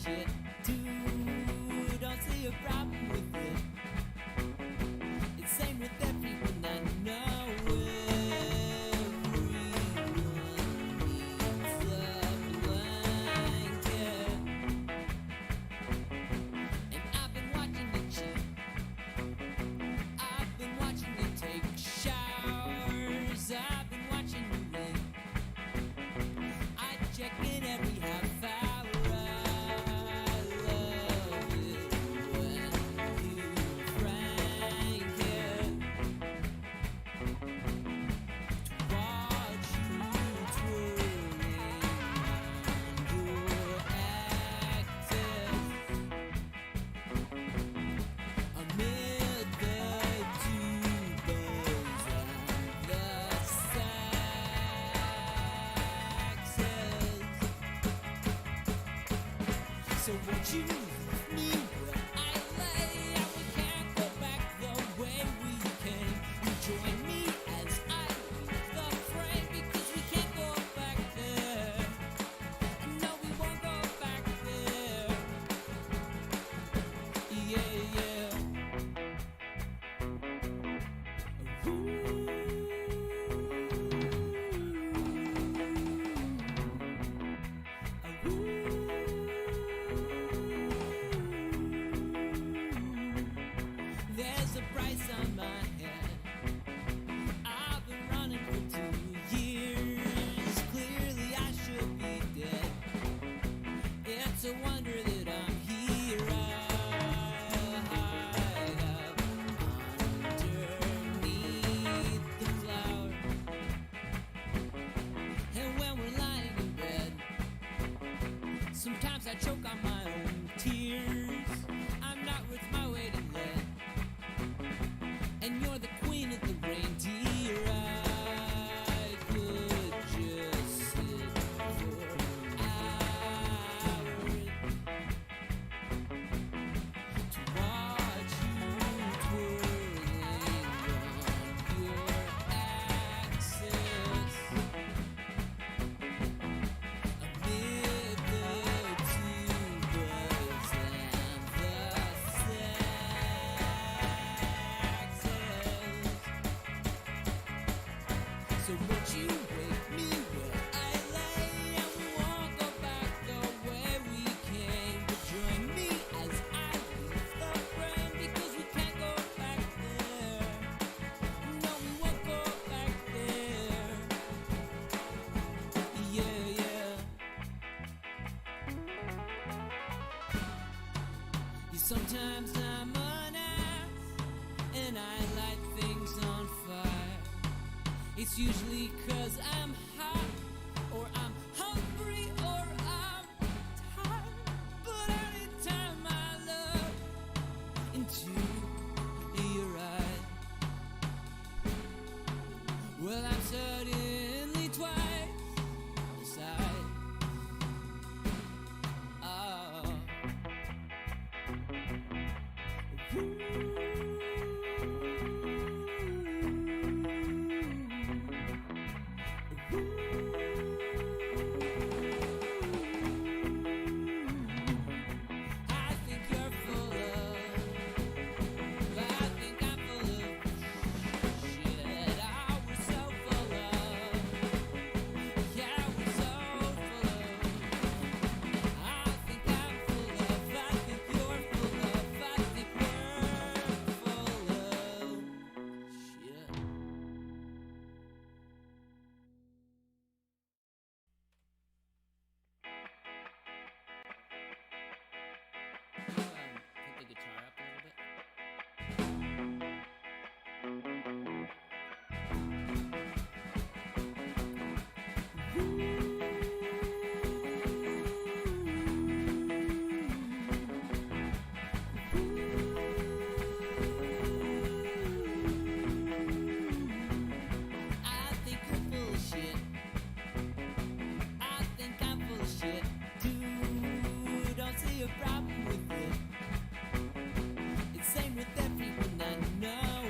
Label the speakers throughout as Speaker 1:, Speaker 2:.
Speaker 1: shit, dude. Don't see a problem with it. It's same with everyone I know. Everyone needs a blanket. And I've been watching you cheat. I've been watching you take showers. I've been watching you rain. I check in every half hour. I love it when you frank it. To watch you twirling on your axis amid the tubas and the saxes. So won't you leave me where I lay, and we can't go back the way we came. You join me as I leave the frame, because we can't go back there. And no, we won't go back there. Yeah, yeah. There's a price on my head. I've been running for 2 years. Clearly I should be dead. It's a wonder that I'm here. I hide up underneath the cloud. And when we're lying in bed, sometimes I choke on my own tears. I'm not worth my weight in lead. And you're the queen of the reindeer. I could just sit for hours to watch you twirling on your axis amid the tubas and the saxes. So won't you wake me where I lay, and we won't go back the way we came. But join me as I leave the frame, because we can't go back there. No, we won't go back there. Yeah, yeah. Sometimes I'm an ass, and I light things on fire. It's usually 'cause I'm hot, or I'm hungry, or I'm tired. But anytime I look into your eyes, well, I'm suddenly twice the size. Oh. I think you're full of, I think I'm full of shit. I was so full of, yeah, I was so full of. I think I'm full of, I think you're full of, I think we're full of shit. Put the guitar up a little bit. I think you're full of shit. I think I'm full of shit. Dude, don't see a problem with it. It's same with everyone I know.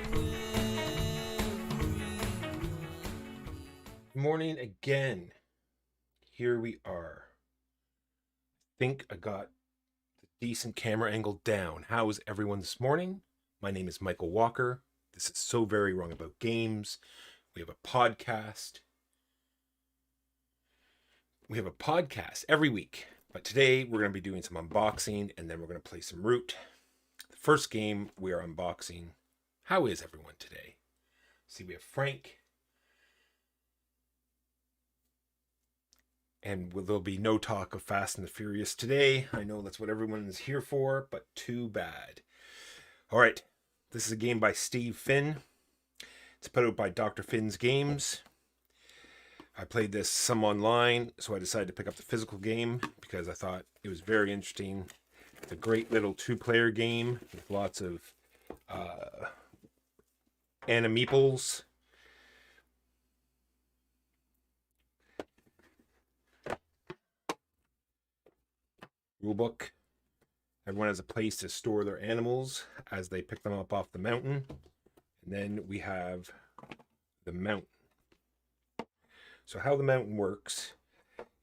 Speaker 2: Morning again. Here we are. Think I got Decent camera angle down. How is everyone this morning? My name is Michael Walker. This is So Very Wrong About Games. We have a podcast. We have a podcast every week, but today we're going to be doing some unboxing and then we're going to play some Root. The first game we are unboxing. How is everyone today? See, we have Frank. And there'll be no talk of Fast and the Furious today. I know that's what everyone is here for, but too bad. All right, this is a game by Steve Finn. It's put out by Dr. Finn's Games. I played this some online, so I decided to pick up the physical game because I thought it was very interesting. It's a great little two-player game with lots of animeeples. Rulebook. Everyone has a place to store their animals as they pick them up off the mountain. And then we have the mountain. So how the mountain works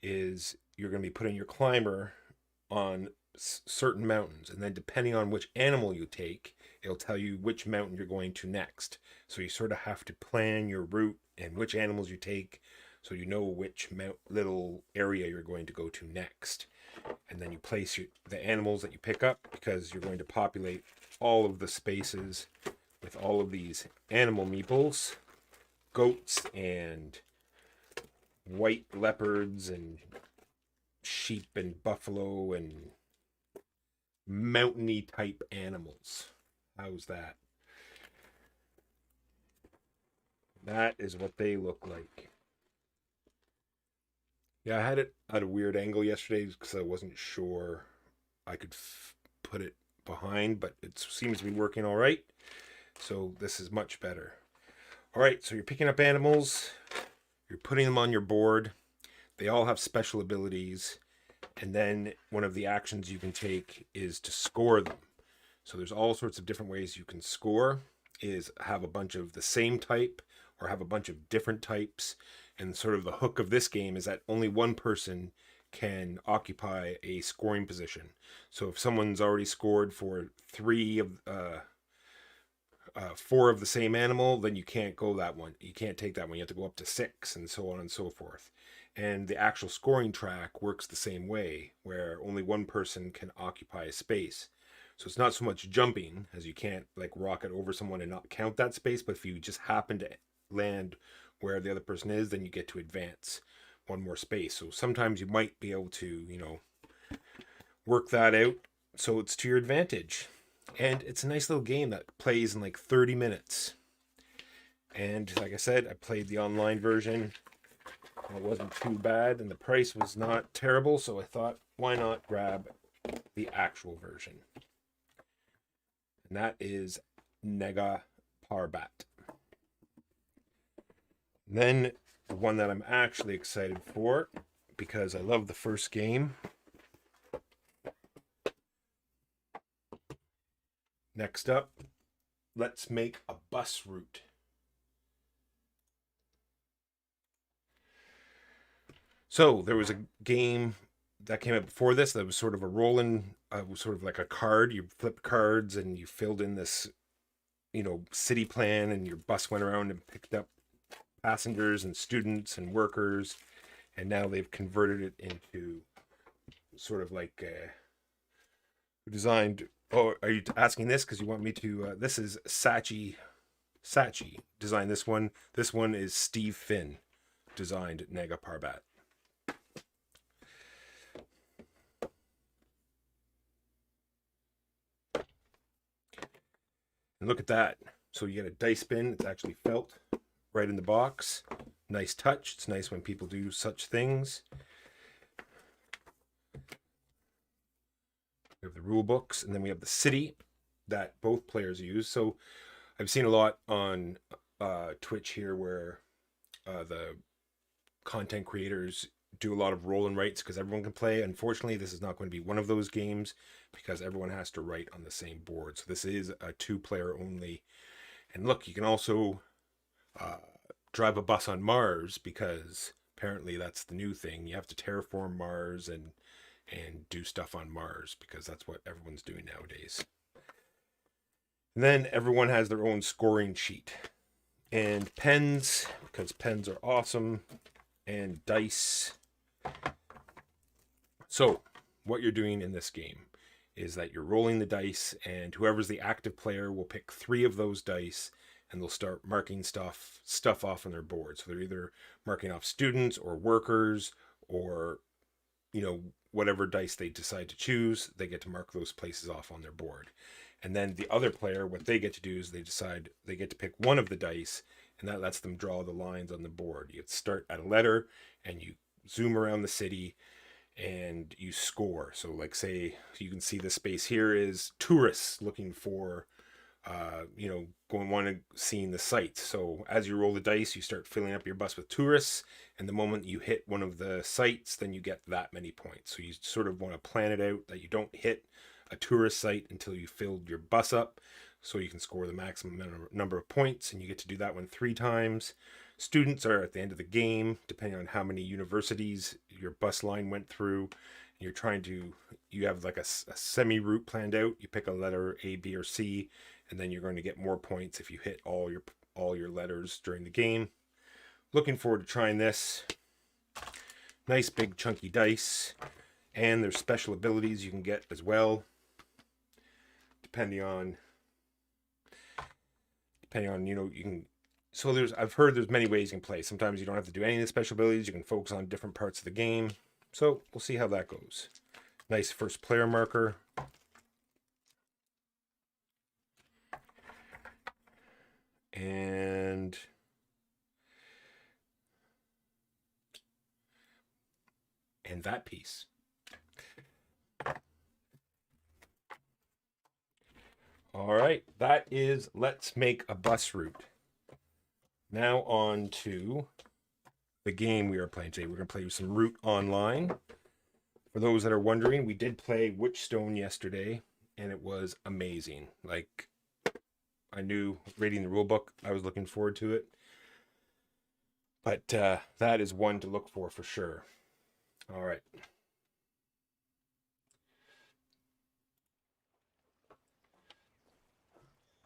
Speaker 2: is you're going to be putting your climber on certain mountains, and then depending on which animal you take, it'll tell you which mountain you're going to next. So you sort of have to plan your route and which animals you take so you know which little area you're going to go to next. And then you place the animals that you pick up because you're going to populate all of the spaces with all of these animal meeples, goats and white leopards and sheep and buffalo and mountainy type animals. How's that? That is what they look like. Yeah, I had it at a weird angle yesterday because I wasn't sure I could put it behind, but it seems to be working all right. So this is much better. All right, so you're picking up animals, you're putting them on your board. They all have special abilities, and then one of the actions you can take is to score them. So there's all sorts of different ways you can score, is have a bunch of the same type or have a bunch of different types. And sort of the hook of this game is that only one person can occupy a scoring position. So if someone's already scored for four of the same animal, then you can't go that one. You can't take that one. You have to go up to 6 and so on and so forth. And the actual scoring track works the same way, where only one person can occupy a space. So it's not so much jumping, as you can't like rocket over someone and not count that space, but if you just happen to land where the other person is, then you get to advance one more space. So sometimes you might be able to, work that out so it's to your advantage. And it's a nice little game that plays in like 30 minutes. And like I said, I played the online version. It wasn't too bad, and the price was not terrible, so I thought, why not grab the actual version? And that is Nega Parbat. Then the one that I'm actually excited for, because I love the first game. Next up, let's make a bus route. So there was a game that came out before this that was sort of a rolling, was sort of like a card. You flipped cards and you filled in this, city plan, and your bus went around and picked up passengers and students and workers. And now they've converted it into sort of like designed. Oh, are you asking this because you want me to? This is Sachi designed this one. This one is Steve Finn designed Nega Parbat. And look at that. So you get a dice bin. It's actually felt right in the box. Nice touch. It's nice when people do such things. We have the rule books, and then we have the city that both players use. So I've seen a lot on Twitch here where the content creators do a lot of roll and writes because everyone can play. Unfortunately, this is not going to be one of those games because everyone has to write on the same board. So this is a 2-player only. And look, you can also drive a bus on Mars because apparently that's the new thing. You have to terraform Mars and do stuff on Mars, because that's what everyone's doing nowadays. And then everyone has their own scoring sheet. And pens, because pens are awesome, and dice. So, what you're doing in this game is that you're rolling the dice, and whoever's the active player will pick 3 of those dice, and they'll start marking stuff off on their board. So they're either marking off students or workers, or, you know, whatever dice they decide to choose, they get to mark those places off on their board. And then the other player, what they get to do is they get to pick one of the dice, and that lets them draw the lines on the board. You start at a letter, and you zoom around the city, and you score. So, like, say you can see the space here is tourists looking for, seeing the sights. So as you roll the dice, you start filling up your bus with tourists, and the moment you hit one of the sites, then you get that many points. So you sort of want to plan it out that you don't hit a tourist site until you filled your bus up, so you can score the maximum number of points, and you get to do that one 3 times. Students are at the end of the game, depending on how many universities your bus line went through. You have like a semi-route planned out. You pick a letter A, B, or C, and then you're going to get more points if you hit all your letters during the game. Looking forward to trying this. Nice big chunky dice, and there's special abilities you can get as well, depending on you can. So I've heard there's many ways you can play. Sometimes you don't have to do any of the special abilities. You can focus on different parts of the game. So we'll see how that goes. Nice first player marker. And that piece. All right, that is Let's Make a Bus Route. Now on to the game we are playing today. We're going to play some Route Online. For those that are wondering, we did play Witchstone yesterday, and it was amazing. Like, I knew reading the rulebook, I was looking forward to it. But that is one to look for sure. All right.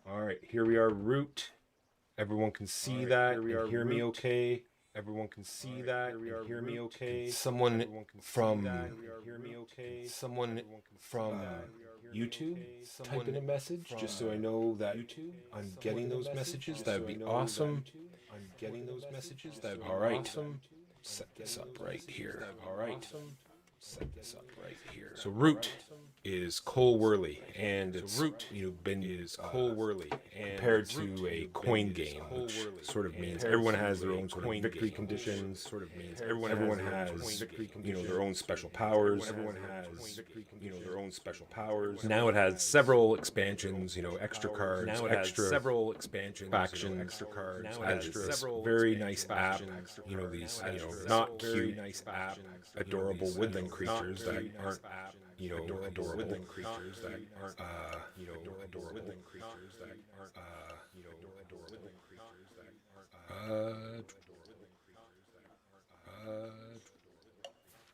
Speaker 2: All right, here we are, Route. Everyone can see that and hear me okay. Everyone can see that and hear me okay. Someone from YouTube type in a message just so I know that I'm getting those messages. That would be awesome. All right. Set this up right here. All right. Set this up right here. So Root is Cole Worley, and it's compared to a coin game, which sort of means everyone has their own sort of victory conditions. Sort of means everyone has their own special powers. Now it has several expansions, extra cards, several expansions, factions, extra cards. Has this very nice app. These not cute, adorable woodland creatures that aren't adorable.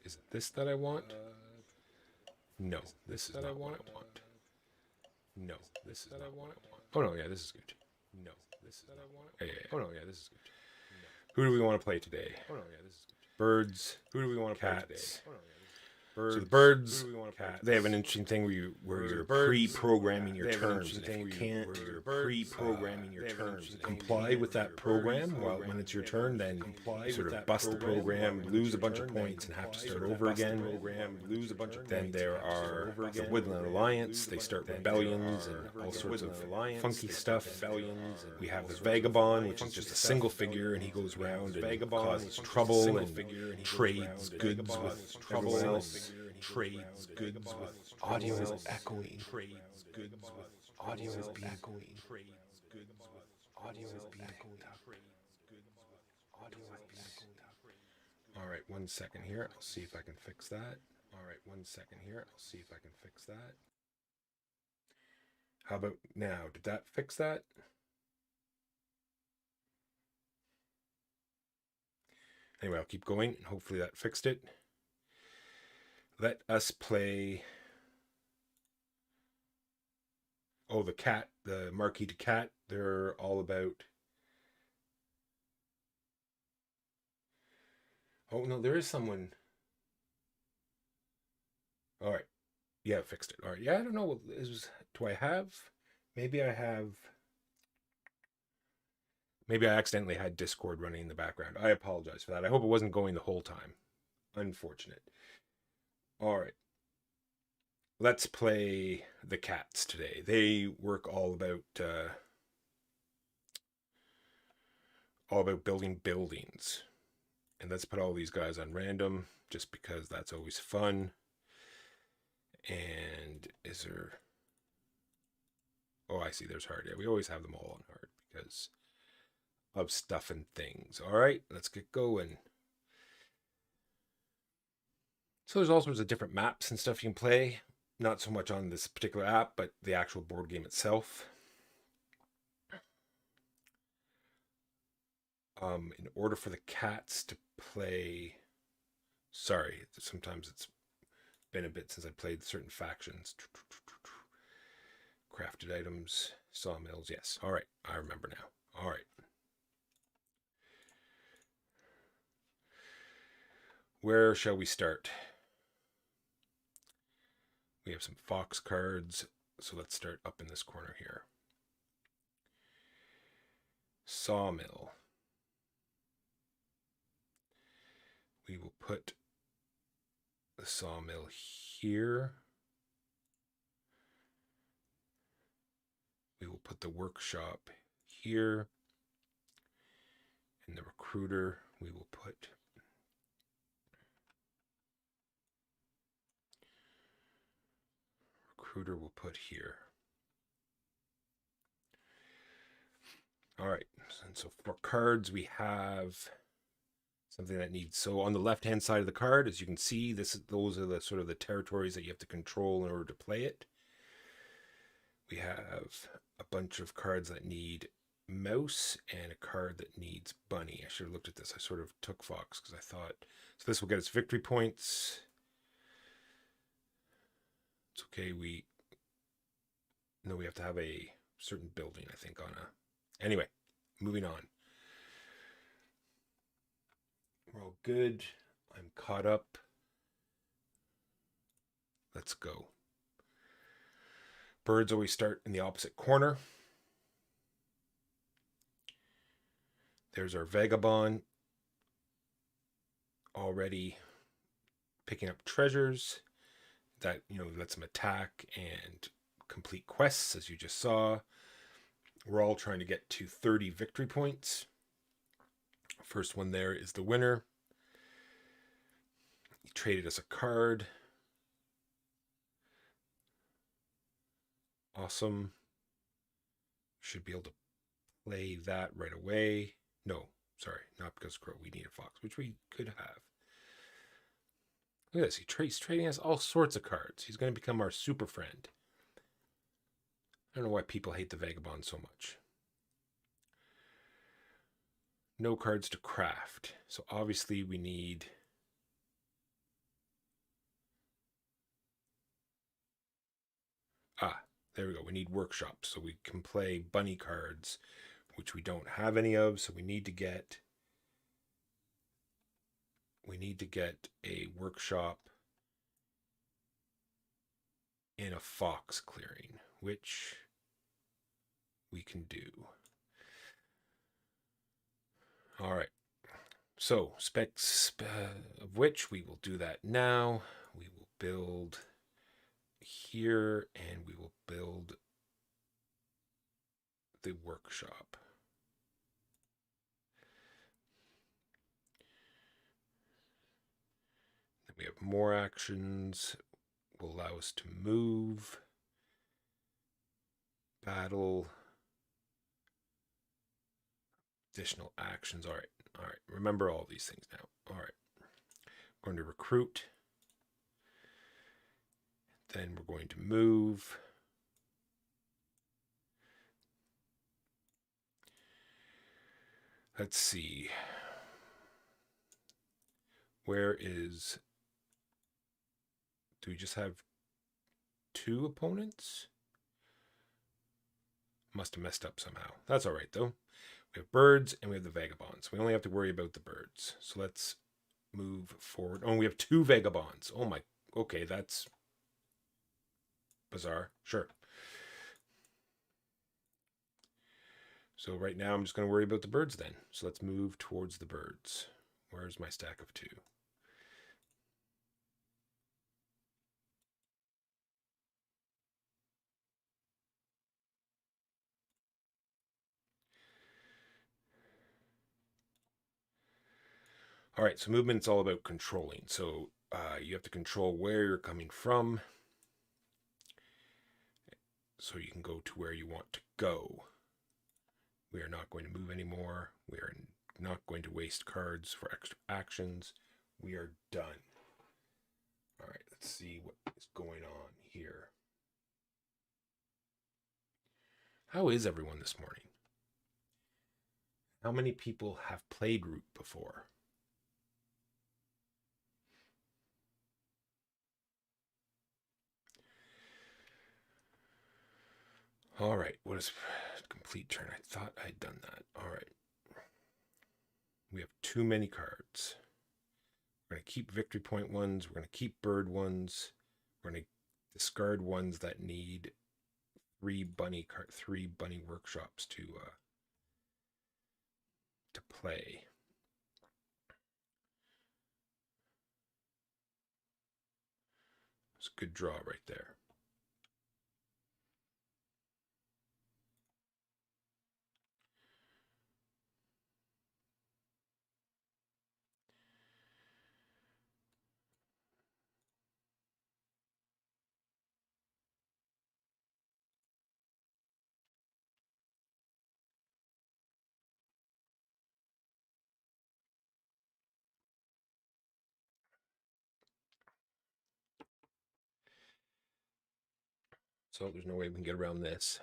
Speaker 2: Is it this that I want? No, this is not what I want. No, this is not what I want. Oh no, yeah, this is good. No, this is not what I want. Oh no, yeah, this is good. Who do we want to play today? Oh no, yeah, this is good. Birds. Who do we want to play today? So the birds, they have an interesting thing where you're pre-programming your turns. And if you can't pre-programming your turns and comply with that program when it's your turn, then you sort of bust the program, lose a bunch of points, and have to start over again. Then there are the Woodland Alliance. They start rebellions and all sorts of funky stuff. We have the Vagabond, which is just a single figure, and he goes around and causes trouble and trades goods with everyone else. Trades goods with audio is echoing. Trades goods with audio is echoing. Trades goods with audio is echoing. All right, 1 second here. I'll see if I can fix that. How about now? Did that fix that? Anyway, I'll keep going and hopefully that fixed it. let us play. Oh, the cat, the Marquis de Cat. They're all about. Oh no, there is someone. All right, yeah, fixed it. All right, yeah, I don't know. Is do I have? Maybe I have. Maybe I accidentally had Discord running in the background. I apologize for that. I hope it wasn't going the whole time. Unfortunate. All right, let's play the cats today. They work all about building buildings. And let's put all these guys on random just because that's always fun. And is there. Oh, I see. There's hard. Yeah, we always have them all on hard because of stuff and things. All right, let's get going. So there's all sorts of different maps and stuff you can play. Not so much on this particular app, but the actual board game itself. In order for the cats to play. Sorry, sometimes it's been a bit since I played certain factions. Crafted items, sawmills. Yes. All right. I remember now. All right. Where shall we start? We have some fox cards. So let's start up in this corner here. Sawmill. We will put the sawmill here. We will put the workshop here. And the recruiter we will put we'll put here. All right. And so for cards we have something that needs. So on the left-hand side of the card, as you can see, those are the sort of the territories that you have to control in order to play it. We have a bunch of cards that need mouse and a card that needs bunny. I should have looked at this. I sort of took fox because I thought. So this will get us victory points. It's okay. We have to have a certain building, I think, on a. Anyway, moving on. We're all good. I'm caught up. Let's go. Birds always start in the opposite corner. There's our vagabond already picking up treasures that lets him attack and complete quests, as you just saw. We're all trying to get to 30 victory points. First one there is the winner. He traded us a card. Awesome. Should be able to play that right away. No, sorry, not because crow. We need a fox, which we could have. Look at this. He's trading us all sorts of cards. He's going to become our super friend. I don't know why people hate the vagabond so much. No cards to craft. So obviously we need. There we go. We need workshops. So we can play bunny cards, which we don't have any of. So we need to get a workshop in a fox clearing, which we can do. All right. So specs of which we will do that now. We will build here and we will build the workshop. Then we have more actions. Will allow us to move, battle, additional actions. All right. Remember all these things now. All right. We're going to recruit. Then we're going to move. Let's see. Where is Do we just have 2 opponents? Must have messed up somehow. That's all right, though. We have birds and we have the vagabonds. We only have to worry about the birds. So let's move forward. Oh, we have 2 vagabonds. Oh my. Okay, that's bizarre. Sure. So right now I'm just going to worry about the birds then. So let's move towards the birds. Where's my stack of 2? All right, so movement's all about controlling. So you have to control where you're coming from so you can go to where you want to go. We are not going to move anymore. We are not going to waste cards for extra actions. We are done. All right, let's see what is going on here. How is everyone this morning? How many people have played Root before? All right, what is complete turn? I thought I'd done that. All right. We have too many cards. We're going to keep victory point ones. We're going to keep bird ones. We're going to discard ones that need 3 bunny workshops to play. It's a good draw right there. So there's no way we can get around this.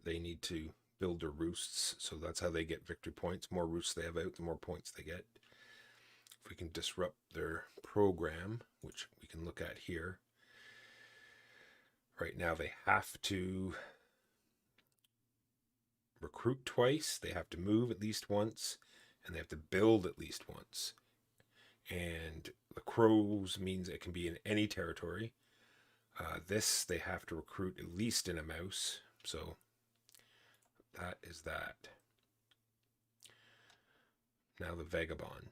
Speaker 2: They need to build their roosts, so that's how they get victory points. More roosts they have out, the more points they get. If we can disrupt their program, which we can look at here. Right now they have to recruit twice, they have to move at least once, and they have to build at least once. And the crows means it can be in any territory. This, they have to recruit at least in a mouse. So that is that. Now the vagabond.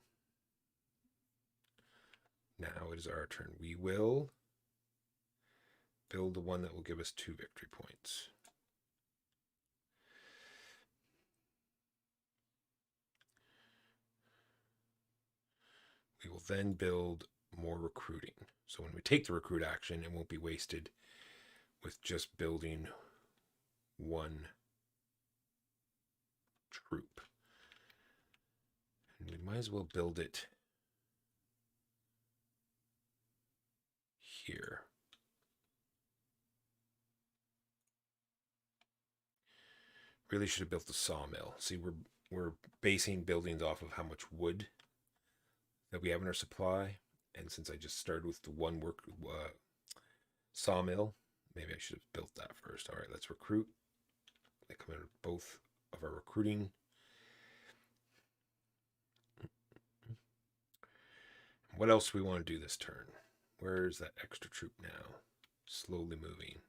Speaker 2: Now it is our turn. We will build the one that will give us 2 victory points. We will then build more recruiting. So when we take the recruit action, it won't be wasted with just building 1 troop. And we might as well build it here. Really should have built the sawmill. See, we're basing buildings off of how much wood that we have in our supply. And since I just started with the 1 sawmill, maybe I should have built that first. All right, let's recruit. They come out of both of our recruiting. What else do we want to do this turn? Where's that extra troop now? Slowly moving.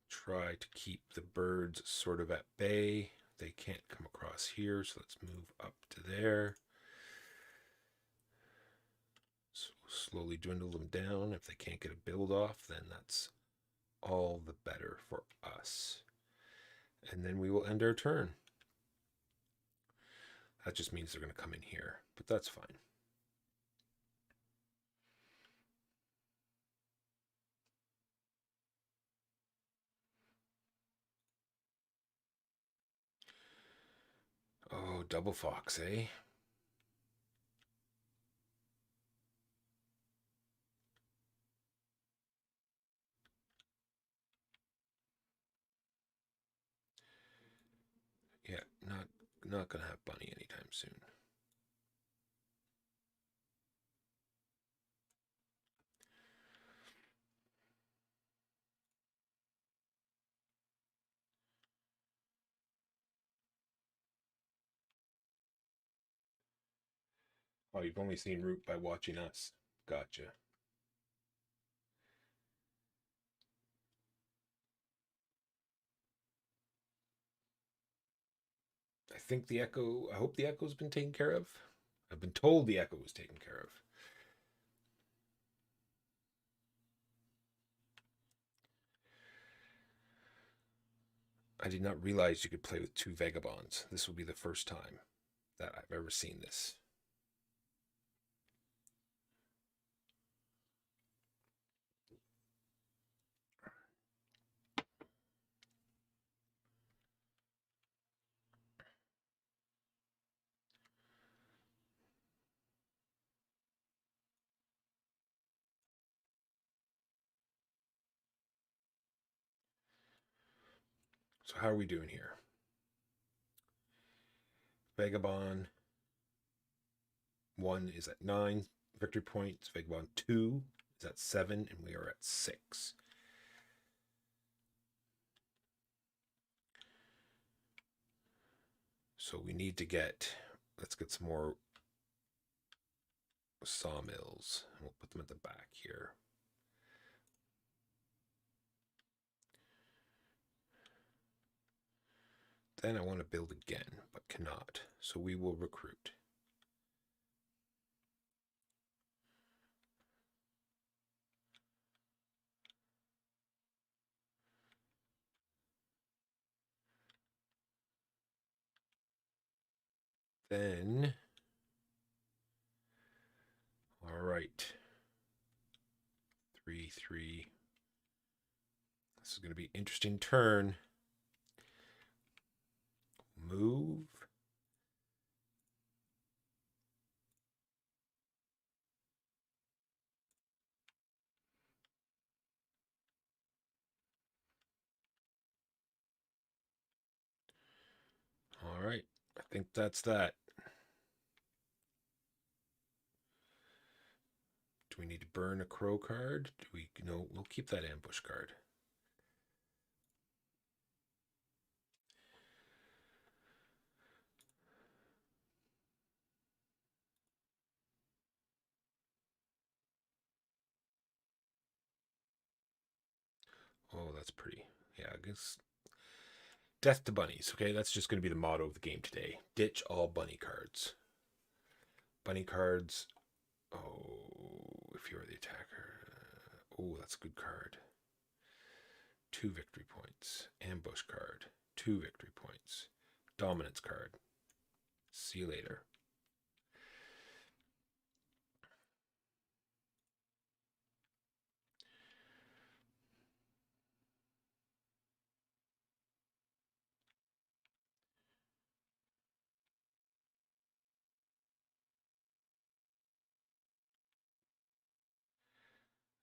Speaker 2: Try to keep the birds sort of at bay. They can't come across here, so let's move up to there. So slowly dwindle them down. If they can't get a build off, then that's all the better for us. And then we will end our turn. That just means they're going to come in here, but that's fine. Oh, double fox, eh? not gonna have Bunny anytime soon. Oh, you've only seen Root by watching us. Gotcha. I think the Echo. I hope the Echo's been taken care of. I've been told the Echo was taken care of. I did not realize you could play with 2 Vagabonds. This will be the first time that I've ever seen this. So how are we doing here? Vagabond 1 is at 9 victory points. Vagabond 2 is at 7, and we are at 6. So we need to let's get some more sawmills. We'll put them at the back here. Then I want to build again, but cannot. So we will recruit. Then, all right. 3, 3. This is going to be an interesting turn. Move. All right. I think that's that. Do we need to burn a crow card? Do we? No, we'll keep that ambush card. Oh, that's pretty. Yeah, I guess. Death to bunnies. Okay, that's just going to be the motto of the game today. Ditch all bunny cards. Bunny cards. Oh, if you're the attacker. Oh, that's a good card. 2 victory points. Ambush card. 2 victory points. Dominance card. See you later.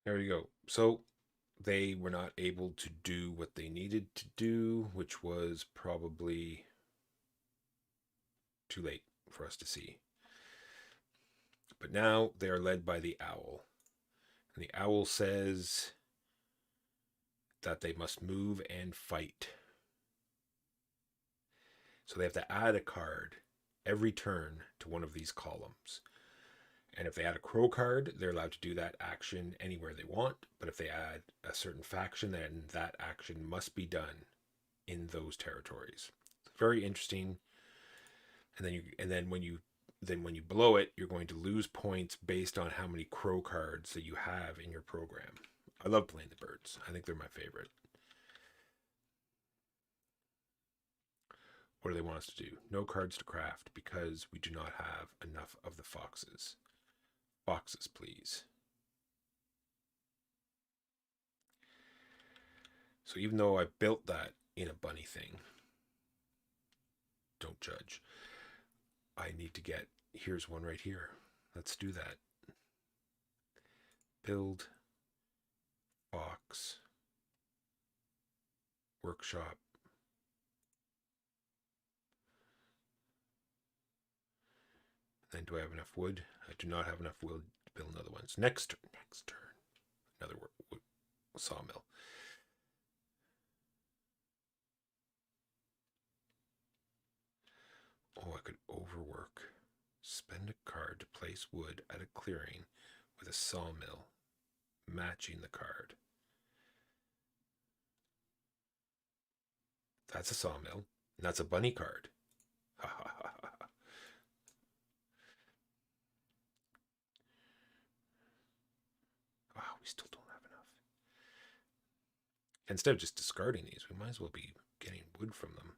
Speaker 2: There you go. So they were not able to do what they needed to do, which was probably too late for us to see. But now they are led by the owl. And the owl says that they must move and fight. So they have to add a card every turn to one of these columns. And if they add a crow card, they're allowed to do that action anywhere they want. But if they add a certain faction, then that action must be done in those territories. It's very interesting. And then when you blow it, you're going to lose points based on how many crow cards that you have in your program. I love playing the birds. I think they're my favorite. What do they want us to do? No cards to craft because we do not have enough of the foxes. Foxes, please. So even though I built that in a bunny thing, don't judge. I need to get, here's one right here. Let's do that. Build, fox, workshop. Then do I have enough wood? I do not have enough wood to build another one. So next turn. Another wood sawmill. Oh, I could overwork. Spend a card to place wood at a clearing with a sawmill matching the card. That's a sawmill. And that's a bunny card. Ha ha ha ha. Wow, we still don't have enough. Instead of just discarding these, we might as well be getting wood from them.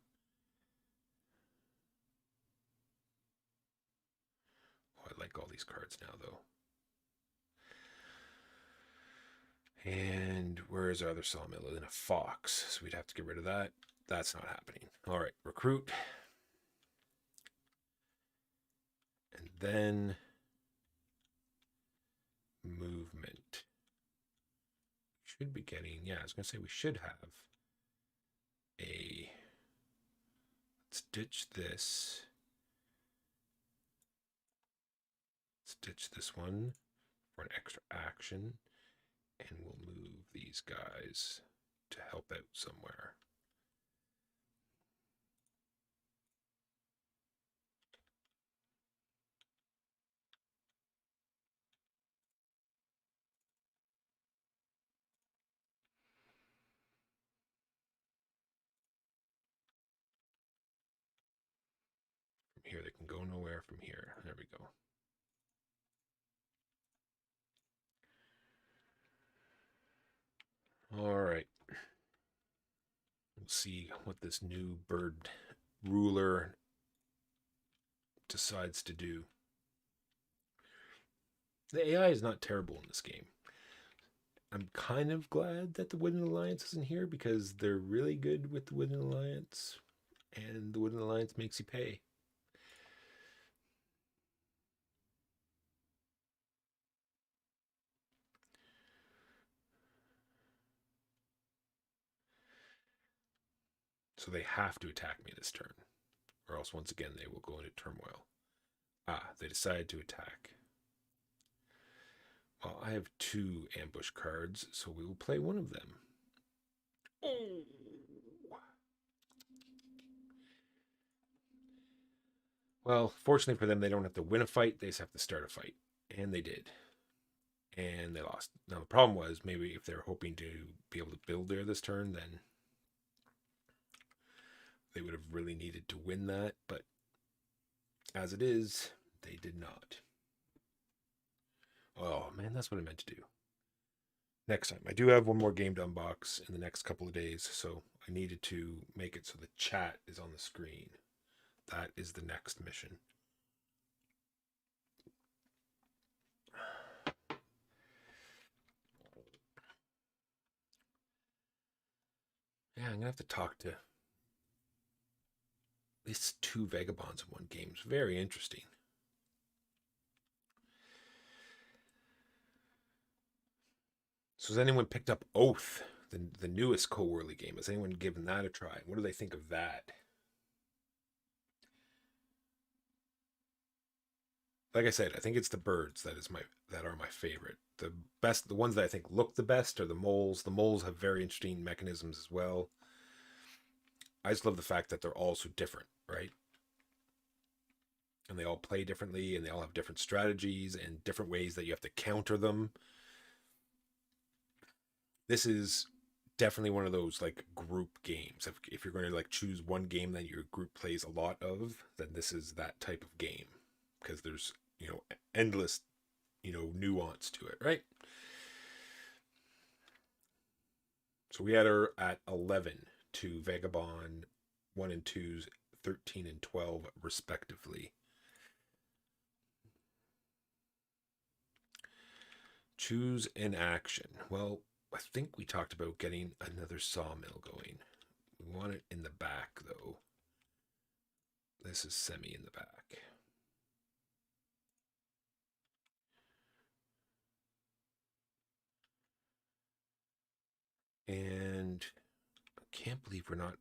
Speaker 2: Oh, I like all these cards now, though. And where is our other sawmill? In a fox, so we'd have to get rid of that. That's not happening. All right, recruit. And then movement. Should be getting, yeah, I was going to say we should have a, let's ditch this. Let's ditch this one for an extra action. And we'll move these guys to help out somewhere. From here, they can go nowhere from here. There we go. All right. We'll see what this new bird ruler decides to do. The AI is not terrible in this game. I'm kind of glad that the Wooden Alliance isn't here because they're really good with the Wooden Alliance, and the Wooden Alliance makes you pay. So they have to attack me this turn, or else once again they will go into turmoil. Ah, they decided to attack. Well, I have 2 ambush cards, so we will play one of them. Oh! Well, fortunately for them, they don't have to win a fight, they just have to start a fight. And they did. And they lost. Now, the problem was maybe if they're hoping to be able to build there this turn, then they would have really needed to win that. But as it is, they did not. Oh, man, that's what I meant to do. Next time. I do have one more game to unbox in the next couple of days, so I needed to make it so the chat is on the screen. That is the next mission. Yeah, I'm going to have to talk to at least 2 vagabonds in one game. It's very interesting. So has anyone picked up Oath, the newest Co-Worley game? Has anyone given that a try? What do they think of that? Like I said, I think it's the birds that are my favorite. The best, the ones that I think look the best are the moles. The moles have very interesting mechanisms as well. I just love the fact that they're all so different, right? And they all play differently, and they all have different strategies and different ways that you have to counter them. This is definitely one of those like group games. If you're going to like choose one game that your group plays a lot of, then this is that type of game because there's endless nuance to it, right? So we had her at 11 to Vagabond 1 and 2's 13 and 12 respectively. Choose an action. Well, I think we talked about getting another sawmill going. We want it in the back, though. This is semi in the back. And I can't believe we're not.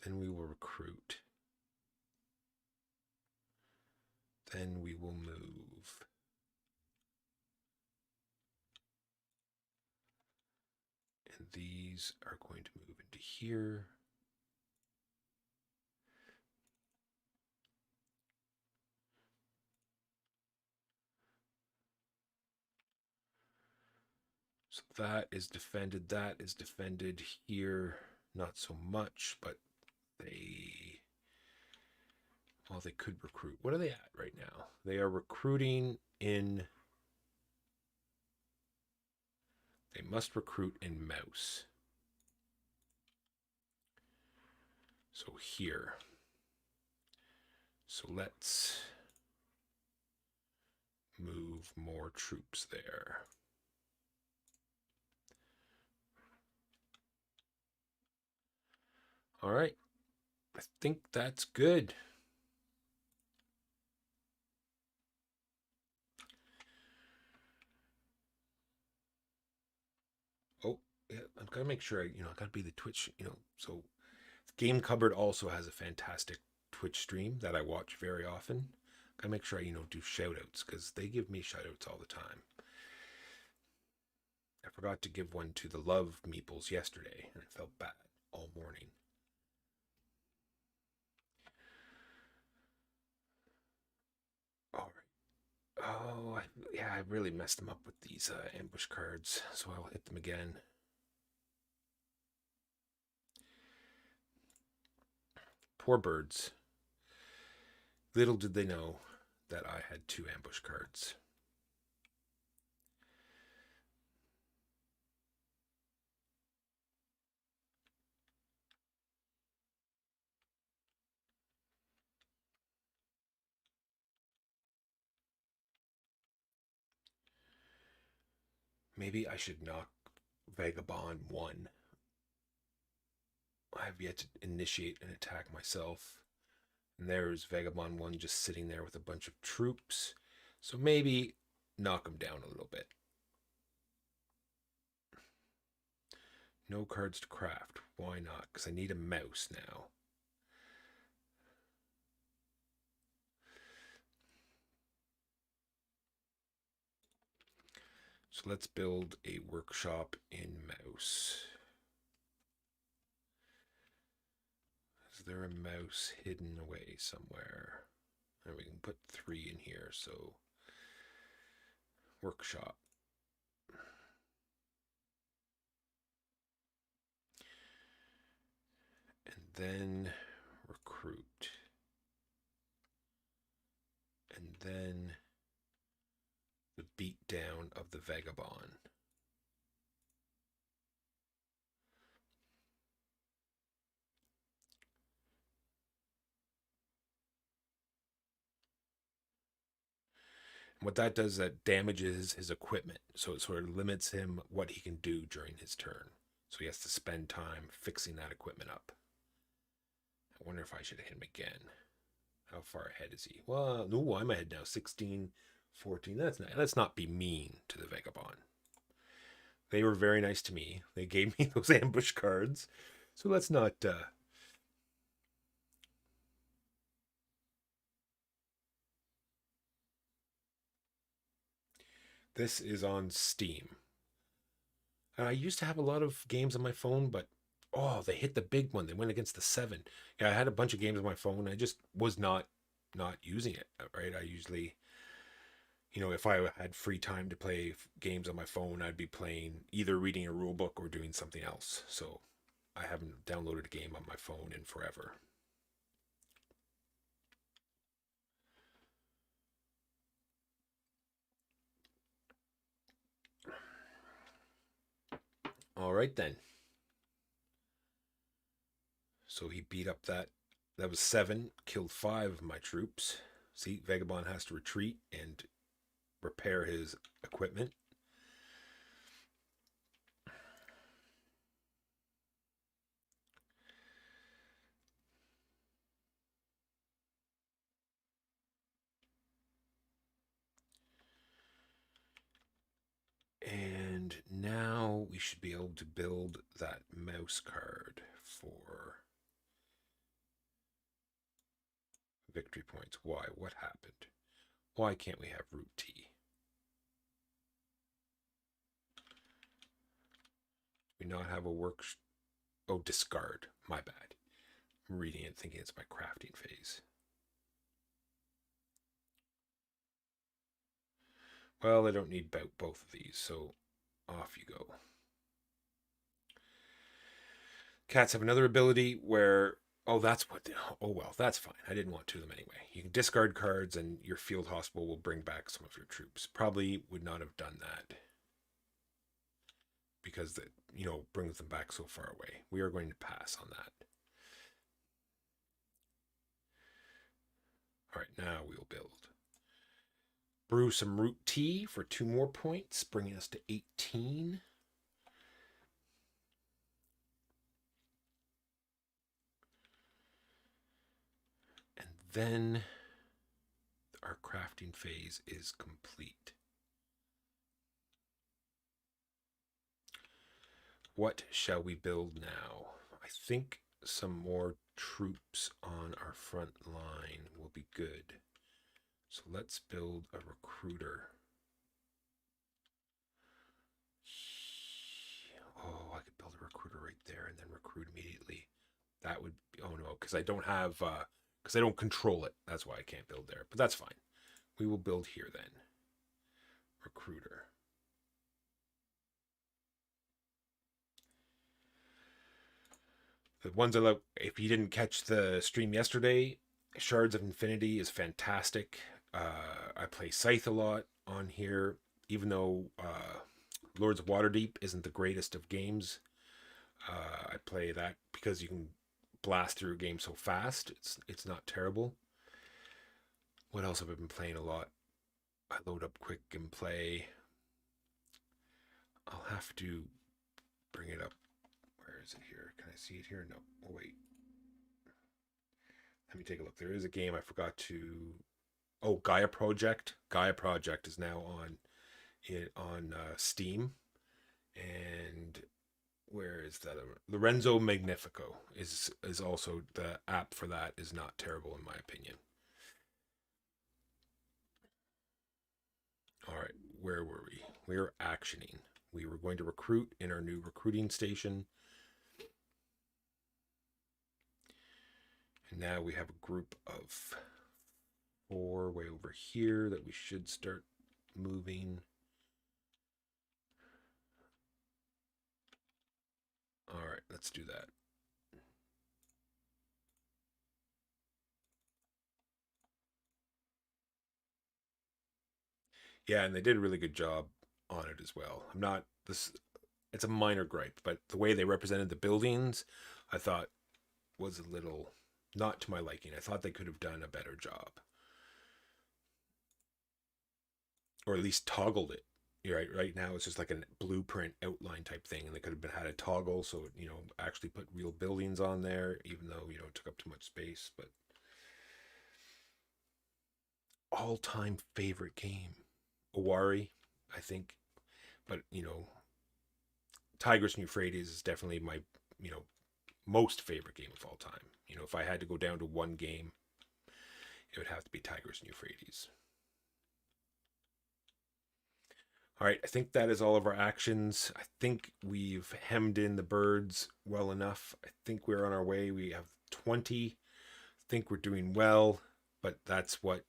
Speaker 2: Then we will recruit. Then we will move. And these are going to move into here. So that is defended. That is defended here. Not so much, but they... Well, they could recruit. What are they at right now? They are recruiting in... They must recruit in mouse. So here. So let's move more troops there. All right. I think that's good. Oh, yeah, I've got to make sure, I got to be the Twitch, so Game Cupboard also has a fantastic Twitch stream that I watch very often. Got to make sure I, do shout outs because they give me shout outs all the time. I forgot to give one to the Love Meeples yesterday, and I felt bad all morning. All right. Oh, yeah, I really messed them up with these ambush cards, so I'll hit them again. Poor birds. Little did they know that I had 2 ambush cards. Maybe I should knock Vagabond 1. I have yet to initiate an attack myself. And there's Vagabond 1 just sitting there with a bunch of troops. So maybe knock him down a little bit. No cards to craft. Why not? Because I need a mouse now. So let's build a workshop in mouse. Is there a mouse hidden away somewhere? And we can put 3 in here, so workshop. And then recruit. And then the beatdown of the Vagabond. What that does is that damages his equipment, so it sort of limits him what he can do during his turn. So he has to spend time fixing that equipment up. I wonder if I should hit him again. How far ahead is he? Well, no, I'm ahead now. 16, 14. Let's not be mean to the Vagabond. They were very nice to me. They gave me those ambush cards. So let's not... This is on Steam. And I used to have a lot of games on my phone, but they hit the big one. They went against the 7. Yeah, I had a bunch of games on my phone. I just was not using it, right? I usually, if I had free time to play games on my phone, I'd be playing, either reading a rule book or doing something else. So I haven't downloaded a game on my phone in forever. All right, then. So he beat up that was 7, killed 5 of my troops. See, Vagabond has to retreat and repair his equipment. And now we should be able to build that mouse card for victory points. Why? What happened? Why can't we have root tea? We not have a work. Oh, discard. My bad. I'm reading it thinking it's my crafting phase. Well, I don't need both of these, so off you go. Cats have another ability where, oh, that's what, oh, well, that's fine. I didn't want two of them anyway. You can discard cards and your field hospital will bring back some of your troops. Probably would not have done that because that, brings them back so far away. We are going to pass on that. All right, now we'll build. Brew some root tea for 2 more points, bringing us to 18. And then our crafting phase is complete. What shall we build now? I think some more troops on our front line will be good. So let's build a recruiter. Oh, I could build a recruiter right there and then recruit immediately. That would be, oh no, because I don't have, because I don't control it. That's why I can't build there, but that's fine. We will build here then. Recruiter. The ones I love, if you didn't catch the stream yesterday, Shards of Infinity is fantastic. I play Scythe a lot on here, even though Lords of Waterdeep isn't the greatest of games. I play that because you can blast through a game so fast. It's not terrible. What else have I been playing a lot? I load up quick and play. I'll have to bring it up. Where is it here? Can I see it here? No. Oh, wait. Let me take a look. There is a game I forgot to. Oh, Gaia Project. Gaia Project is now on Steam, and where is that? Lorenzo Magnifico is also the app for that. Is not terrible in my opinion. All right, where were we? We were actioning. We were going to recruit in our new recruiting station. And now we have a group of 4 way over here that we should start moving. All right, let's do that. Yeah, and they did a really good job on it as well. I'm not this it's a minor gripe, but the way they represented the buildings, I thought was a little not to my liking. I thought they could have done a better job. Or at least toggled it. Right now it's just like a blueprint outline type thing, and they could have had a toggle so actually put real buildings on there, even though it took up too much space. But all-time favorite game, Owari, I think. But Tigris and Euphrates is definitely my most favorite game of all time. If I had to go down to one game, it would have to be Tigris and Euphrates. All right, I think that is all of our actions. I think we've hemmed in the birds well enough. I think we're on our way. We have 20. I think we're doing well, but that's what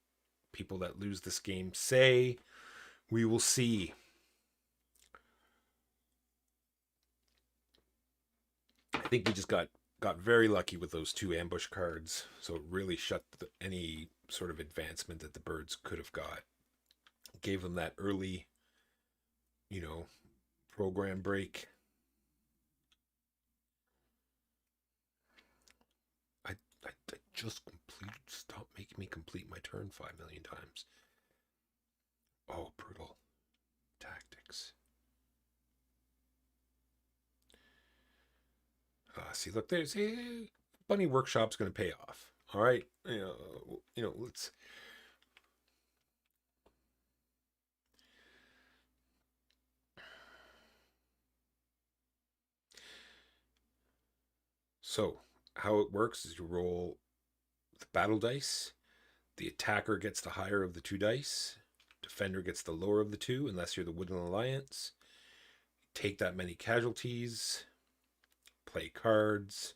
Speaker 2: people that lose this game say. We will see. I think we just got very lucky with those 2 ambush cards, so it really shut any sort of advancement that the birds could have got. Gave them that early program break. I just completed. Stop making me complete my turn 5 million times. Oh, brutal tactics. See, look, there's Bunny Workshop's going to pay off. All right, let's. So, how it works is you roll the battle dice, The attacker gets the higher of the two dice. Defender gets the lower of the two, unless you're the Woodland Alliance. Take that many casualties. Play cards.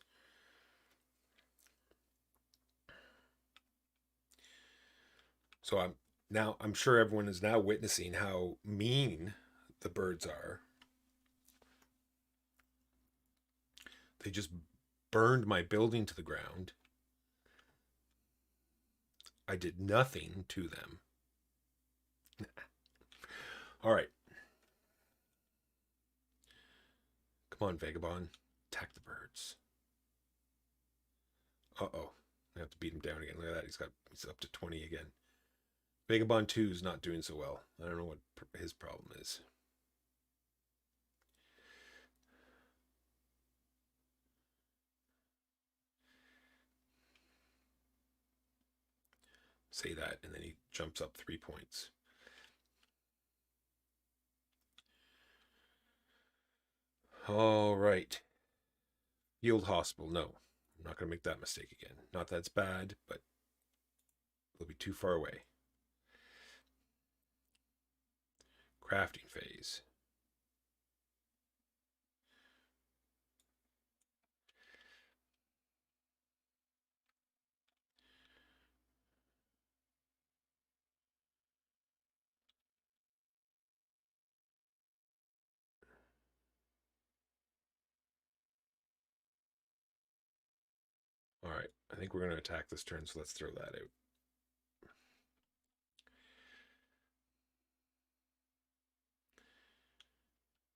Speaker 2: So I'm sure everyone is now witnessing how mean the birds are. They just burned my building to the ground. I did nothing to them. All right. Come on, Vagabond. Attack the birds. Uh-oh. I have to beat him down again. Look at that. He's up to 20 again. Vagabond 2 is not doing so well. I don't know what his problem is. Say that, and then he jumps up 3 points. All right. Field Hospital. No, I'm not going to make that mistake again. Not that it's bad, but it'll be too far away. Crafting phase. All right, I think we're going to attack this turn, so let's throw that out.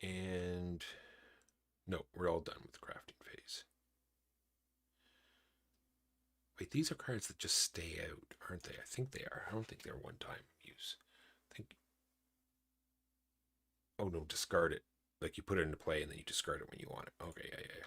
Speaker 2: And no, we're all done with the crafting phase. Wait, these are cards that just stay out, aren't they? I think they are. I don't think they're one-time use. I think. Oh no, discard it. Like you put it into play and then you discard it when you want it. Okay, yeah.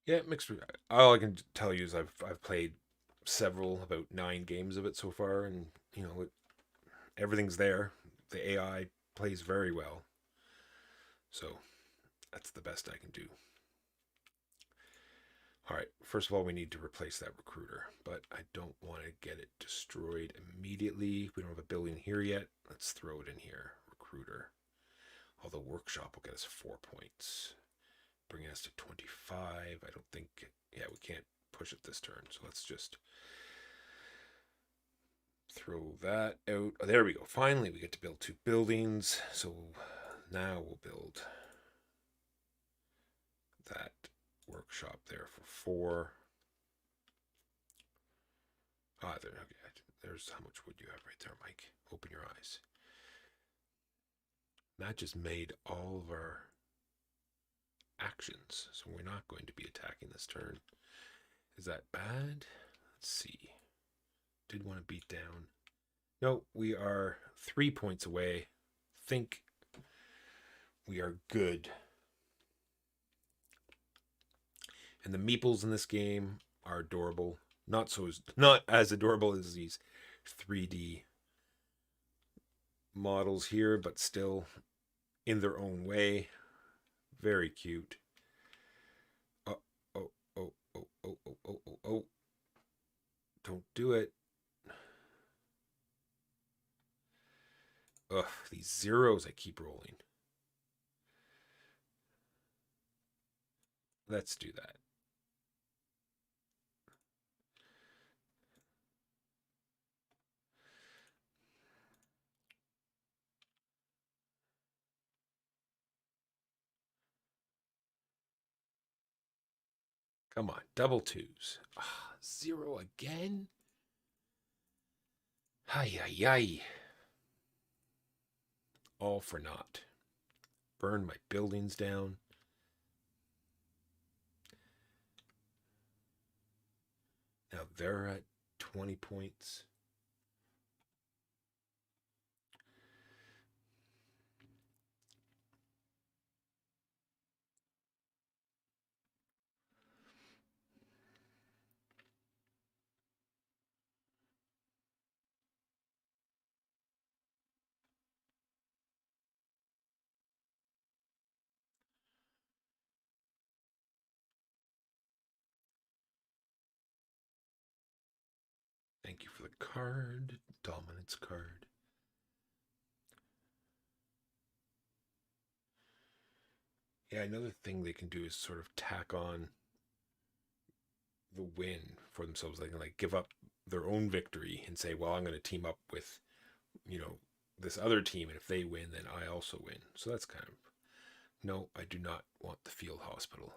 Speaker 2: Yeah, mixed. All I can tell you is I've played several, about 9 games of it so far, and everything's there. The AI plays very well, so that's the best I can do. All right, first of all, we need to replace that recruiter, but I don't want to get it destroyed immediately. We don't have a building here yet. Let's throw it in here. Recruiter. Although workshop will get us 4 points, bringing us to 25. I don't think, yeah, we can't push it this turn, so let's just throw that out. Oh, there we go. Finally, we get to build 2 buildings. So now we'll build that workshop there for 4. Okay. There's how much wood you have right there, Mike. Open your eyes. That just made all of our actions, so we're not going to be attacking this turn. Is that bad? Let's see. Did want to beat down. No, we are 3 points away. Think we are good. And the meeples in this game are adorable. Not as adorable as these 3D models here, but still in their own way. Very cute. Oh. Don't do it. Ugh, these zeros I keep rolling. Let's do that. Come on, double 2s. 0 again? Ay. All for naught. Burn my buildings down. Now they're at 20 points. card, dominance card. Yeah, another thing they can do is sort of tack on the win for themselves. They can like give up their own victory and say, well, I'm going to team up with, this other team, and if they win, then I also win. So that's kind of, no, I do not want the field hospital.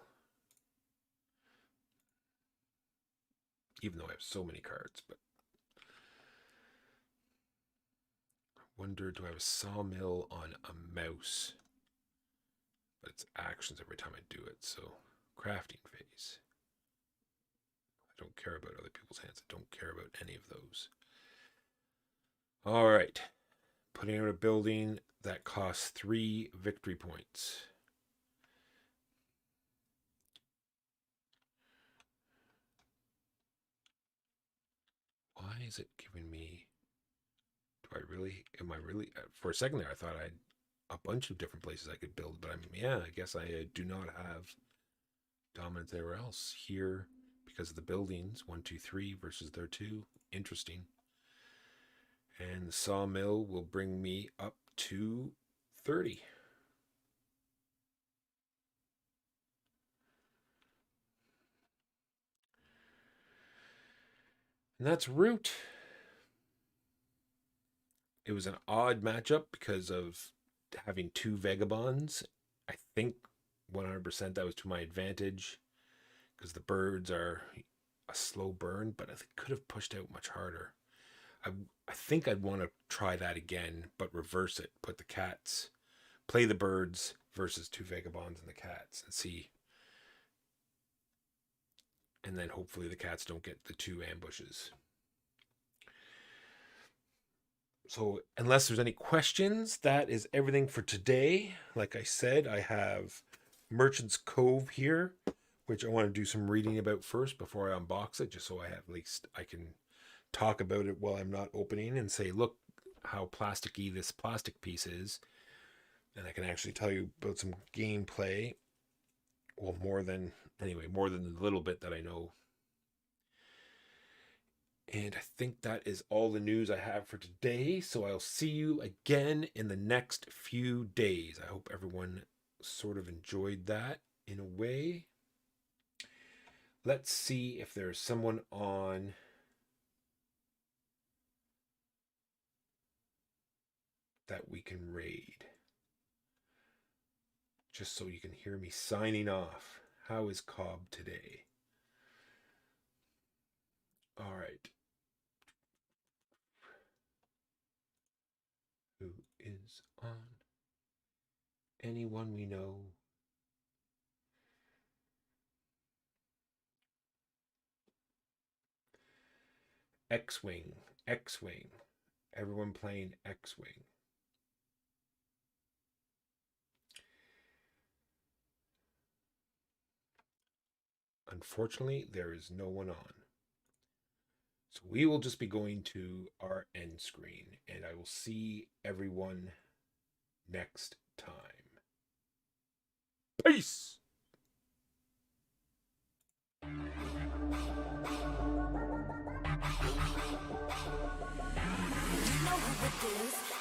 Speaker 2: Even though I have so many cards, but I wonder, do I have a sawmill on a mouse? But it's actions every time I do it, so crafting phase. I don't care about other people's hands. I don't care about any of those. All right. Putting out a building that costs 3 victory points. Why is it giving me... am I really... For a second there, I thought I had a bunch of different places I could build, but I guess I do not have dominance anywhere else. Here, because of the buildings, 1, 2, 3 versus their 2. Interesting. And the sawmill will bring me up to 30. And that's root. It was an odd matchup because of having 2 vagabonds. I think 100% that was to my advantage because the birds are a slow burn, but I could have pushed out much harder. I think I'd want to try that again, but reverse it. Put the cats, play the birds versus 2 vagabonds and the cats, and see. And then hopefully the cats don't get the 2 ambushes. So unless there's any questions, that is everything for today. Like I said, I have Merchant's Cove here, which I want to do some reading about first before I unbox it, just so I have, at least I can talk about it while I'm not opening and say, look how plasticky this plastic piece is. And I can actually tell you about some gameplay. Well, more than the little bit that I know. And I think that is all the news I have for today. So I'll see you again in the next few days. I hope everyone sort of enjoyed that in a way. Let's see if there's someone on that we can raid. Just so you can hear me signing off. How is Cobb today? All right. Who is on? Anyone we know? X-Wing. X-Wing. Everyone playing X-Wing. Unfortunately, there is no one on. So we will just be going to our end screen, and I will see everyone next time. Peace!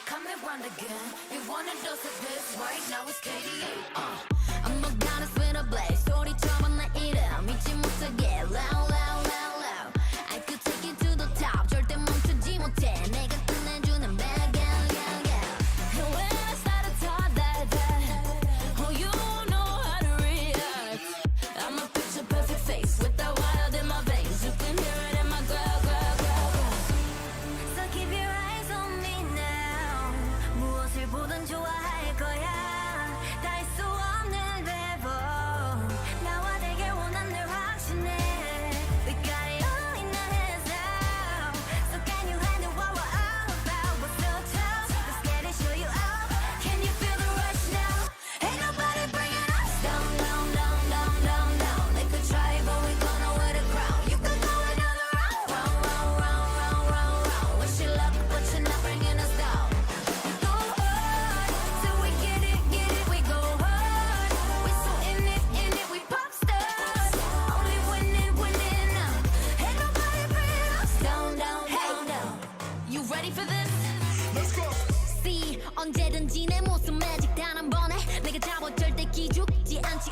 Speaker 1: Come and run again. You want a dose of this right now? It's KDA. I'm a goddess with a blaze. Story trouble 나 이름 잊지 못하게 loud loud loud loud. I could take you to the top. 절대 멈추지 못해. 내가 끝내주는 bad girl girl girl. And when I start to talk that oh you know how to react. I'm a picture perfect face with the wild in my veins. You can hear it in my growl growl growl growl. So keep your eyes on me now. 무엇을 보든 좋아할 거야. 다 할 수 없는 언제든지 내 모습 매직 단 한 번에 내가 잡아 절대 기죽지 않지